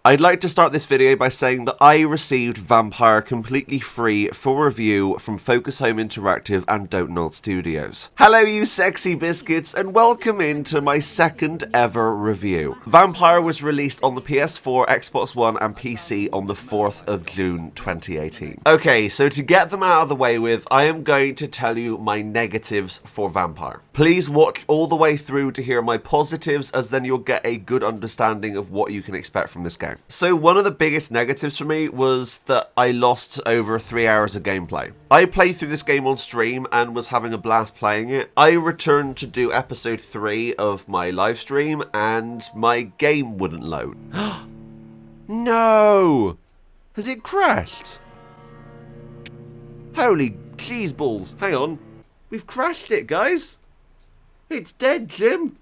I'd like to start this video by saying that I received Vampyr completely free for review from Focus Home Interactive and Dontnod Studios. Hello you sexy biscuits and welcome into my second ever review. Vampyr was released on the PS4, Xbox One and PC on the 4th of June 2018. Okay, so to get them out of the way with, I am going to tell you my negatives for Vampyr. Please watch all the way through to hear my positives, as then you'll get a good understanding of what you can expect from this game. So one of the biggest negatives for me was that I lost over 3 hours of gameplay. I played through this game on stream and was having a blast playing it. I returned to do episode 3 of my live stream and my game wouldn't load. No! Has it crashed? Holy cheese balls. Hang on. We've crashed it, guys. It's dead, Jim.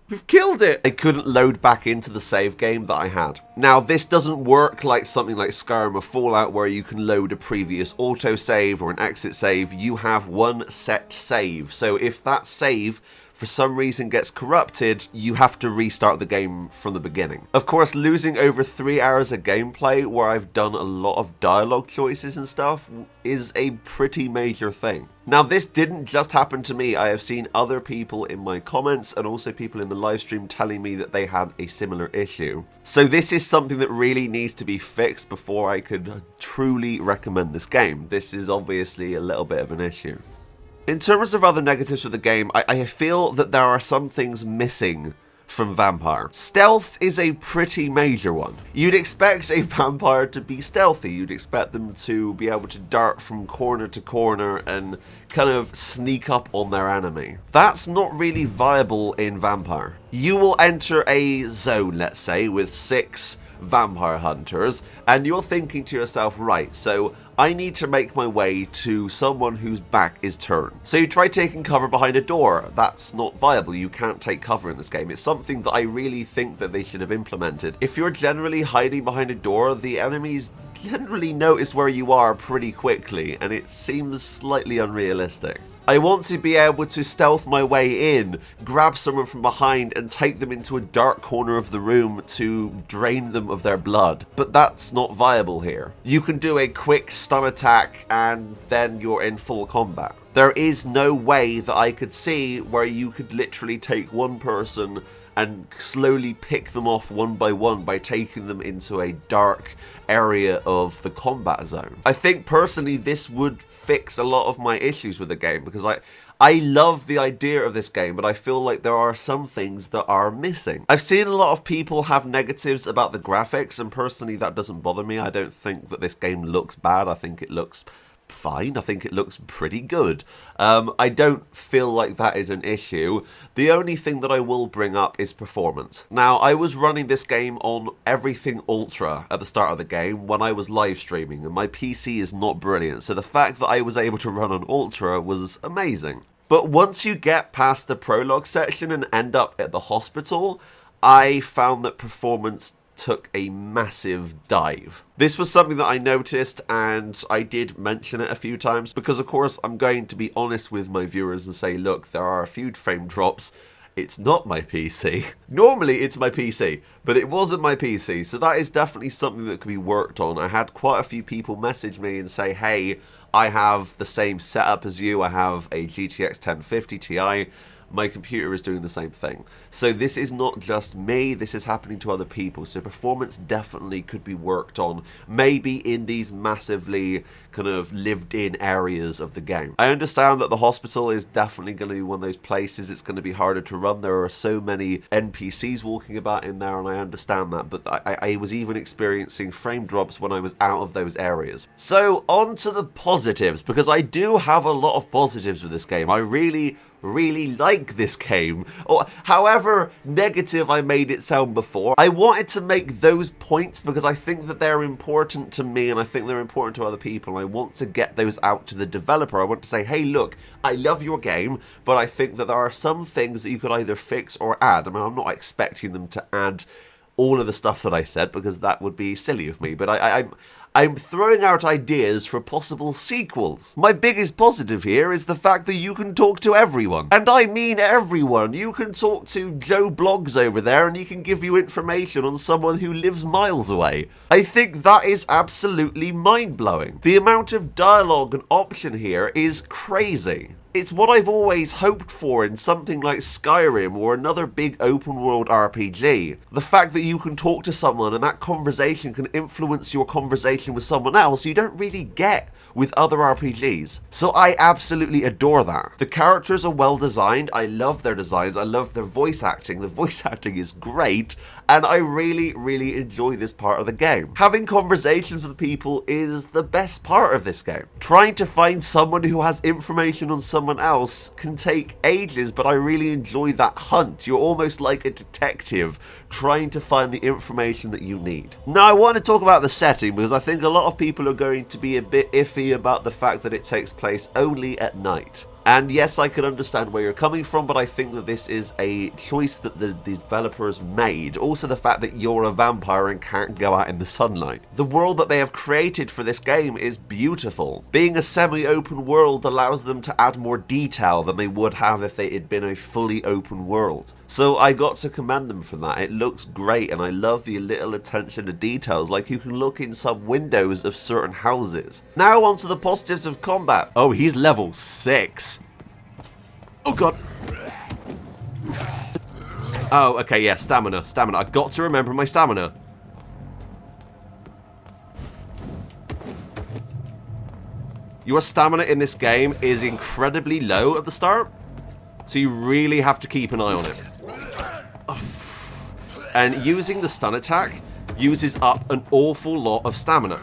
We've killed it! I couldn't load back into the save game that I had. Now, this doesn't work like something like Skyrim or Fallout where you can load a previous autosave or an exit save. You have one set save. So if that save for some reason gets corrupted, you have to restart the game from the beginning. Of course, losing over 3 hours of gameplay where I've done a lot of dialogue choices and stuff is a pretty major thing. Now, this didn't just happen to me. I have seen other people in my comments and also people in the live stream telling me that they had a similar issue. So this is something that really needs to be fixed before I could truly recommend this game. This is obviously a little bit of an issue. In terms of other negatives for the game, I feel that there are some things missing from Vampyr. Stealth is a pretty major one. You'd expect a vampire to be stealthy. You'd expect them to be able to dart from corner to corner and kind of sneak up on their enemy. That's not really viable in Vampyr. You will enter a zone, let's say, with 6 vampire hunters, and you're thinking to yourself, right, so I need to make my way to someone whose back is turned. So you try taking cover behind a door. That's not viable. You can't take cover in this game. It's something that I really think that they should have implemented. If you're generally hiding behind a door, the enemies generally notice where you are pretty quickly, and it seems slightly unrealistic. I want to be able to stealth my way in, grab someone from behind and take them into a dark corner of the room to drain them of their blood. But that's not viable here. You can do a quick stun attack and then you're in full combat. There is no way that I could see where you could literally take one person and slowly pick them off one by taking them into a dark area of the combat zone. I think personally this would fix a lot of my issues with the game, because I love the idea of this game, but I feel like there are some things that are missing. I've seen a lot of people have negatives about the graphics, and personally that doesn't bother me. I don't think that this game looks bad. I think it looks fine. I think it looks pretty good. I don't feel like that is an issue. The only thing that I will bring up is performance. Now, I was running this game on everything ultra at the start of the game when I was live streaming, and my PC is not brilliant, so the fact that I was able to run on ultra was amazing. But once you get past the prologue section and end up at the hospital, I found that performance took a massive dive. This was something that I noticed, and I did mention it a few times because, of course, I'm going to be honest with my viewers and say, look, there are a few frame drops. It's not my PC. Normally it's my PC, but it wasn't my PC, so that is definitely something that could be worked on. I had quite a few people message me and say, hey, I have the same setup as you. I have a GTX 1050 Ti. My computer is doing the same thing. So this is not just me, this is happening to other people. So performance definitely could be worked on, maybe in these massively kind of lived in areas of the game. I understand that the hospital is definitely going to be one of those places it's going to be harder to run. There are so many NPCs walking about in there, and I understand that, but I was even experiencing frame drops when I was out of those areas. So on to the positives, because I do have a lot of positives with this game. I really like this game, or however negative I made it sound before. I wanted to make those points because I think that they're important to me, and I think they're important to other people, and I want to get those out to the developer. I want to say, hey, look, I love your game, but I think that there are some things that you could either fix or add. I mean, I'm not expecting them to add all of the stuff that I said because that would be silly of me, but I'm throwing out ideas for possible sequels. My biggest positive here is the fact that you can talk to everyone. And I mean everyone. You can talk to Joe Bloggs over there and he can give you information on someone who lives miles away. I think that is absolutely mind-blowing. The amount of dialogue and option here is crazy. It's what I've always hoped for in something like Skyrim or another big open world RPG. The fact that you can talk to someone and that conversation can influence your conversation with someone else you don't really get with other RPGs. So I absolutely adore that. The characters are well designed. I love their designs. I love their voice acting. The voice acting is great. And I really, really enjoy this part of the game. Having conversations with people is the best part of this game. Trying to find someone who has information on someone else can take ages, but I really enjoy that hunt. You're almost like a detective trying to find the information that you need. Now, I want to talk about the setting because I think a lot of people are going to be a bit iffy about the fact that it takes place only at night. And yes, I can understand where you're coming from, but I think that this is a choice that the developers made. Also the fact that you're a vampire and can't go out in the sunlight. The world that they have created for this game is beautiful. Being a semi-open world allows them to add more detail than they would have if it had been a fully open world. So I got to commend them for that. It looks great and I love the little attention to details, like you can look in some windows of certain houses. Now on to the positives of combat. Oh, he's level 6. Oh god. Oh, okay, yeah, stamina. I got to remember my stamina. Your stamina in this game is incredibly low at the start, so you really have to keep an eye on it. And using the stun attack uses up an awful lot of stamina.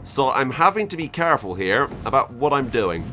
So I'm having to be careful here about what I'm doing.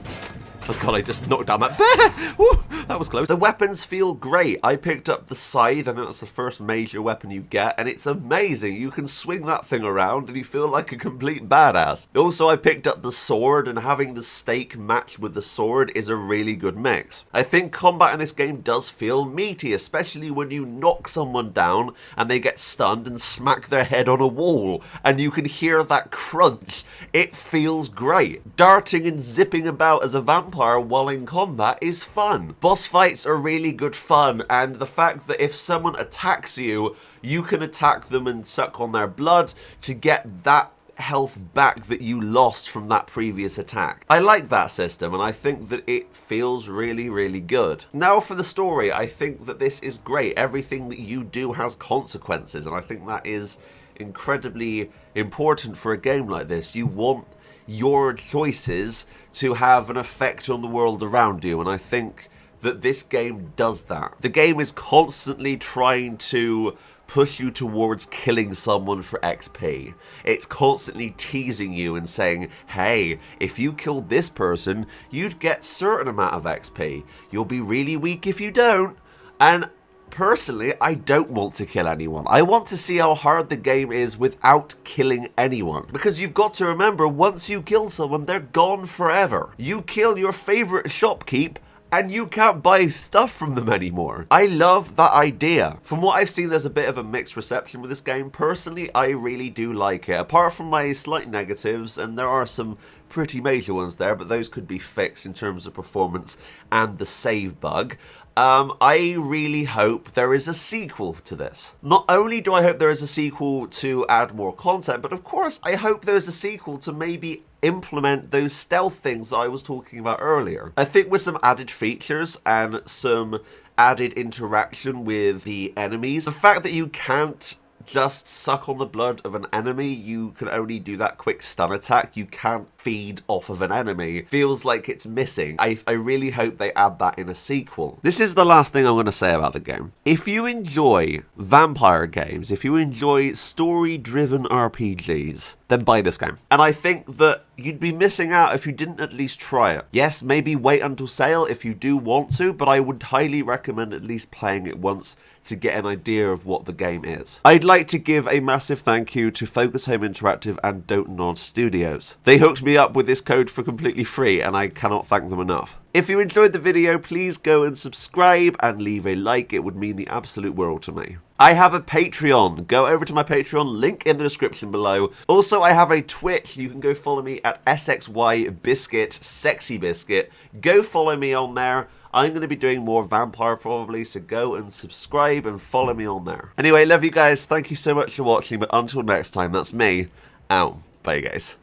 Oh god, I just knocked down that bear! Woo, that was close. The weapons feel great. I picked up the scythe, I think that's the first major weapon you get, and it's amazing. You can swing that thing around and you feel like a complete badass. Also, I picked up the sword, and having the stake match with the sword is a really good mix. I think combat in this game does feel meaty, especially when you knock someone down and they get stunned and smack their head on a wall, and you can hear that crunch. It feels great. Darting and zipping about as a vampire while in combat is fun. Boss fights are really good fun, and the fact that if someone attacks you, you can attack them and suck on their blood to get that health back that you lost from that previous attack. I like that system, and I think that it feels really, really good. Now for the story, I think that this is great. Everything that you do has consequences, and I think that is incredibly important for a game like this. You want your choices to have an effect on the world around you, and I think that this game does that. The game is constantly trying to push you towards killing someone for XP. It's constantly teasing you and saying, hey, if you killed this person, you'd get a certain amount of XP. You'll be really weak if you don't. And personally, I don't want to kill anyone. I want to see how hard the game is without killing anyone. Because you've got to remember, once you kill someone, they're gone forever. You kill your favorite shopkeep, and you can't buy stuff from them anymore. I love that idea. From what I've seen, there's a bit of a mixed reception with this game. Personally, I really do like it. Apart from my slight negatives, and there are some pretty major ones there, but those could be fixed in terms of performance and the save bug. I really hope there is a sequel to this. Not only do I hope there is a sequel to add more content, but of course I hope there's a sequel to maybe implement those stealth things that I was talking about earlier. I think with some added features and some added interaction with the enemies, the fact that you can't just suck on the blood of an enemy, you can only do that quick stun attack, you can't feed off of an enemy, feels like it's missing. I really hope they add that in a sequel. This is the last thing I'm going to say about the game. If you enjoy vampire games, if you enjoy story-driven RPGs, then buy this game. And I think that you'd be missing out if you didn't at least try it. Yes, maybe wait until sale if you do want to, but I would highly recommend at least playing it once to get an idea of what the game is. I'd like to give a massive thank you to Focus Home Interactive and Dontnod Studios. They hooked me up with this code for completely free, and I cannot thank them enough. If you enjoyed the video, please go and subscribe and leave a like. It would mean the absolute world to me. I have a Patreon. Go over to my Patreon, link in the description below. Also, I have a Twitch. You can go follow me at SXY Biscuit, Sexy Biscuit. Go follow me on there. I'm going to be doing more Vampyr probably, so go and subscribe and follow me on there. Anyway, love you guys. Thank you so much for watching, but until next time, that's me. Out. Bye, guys.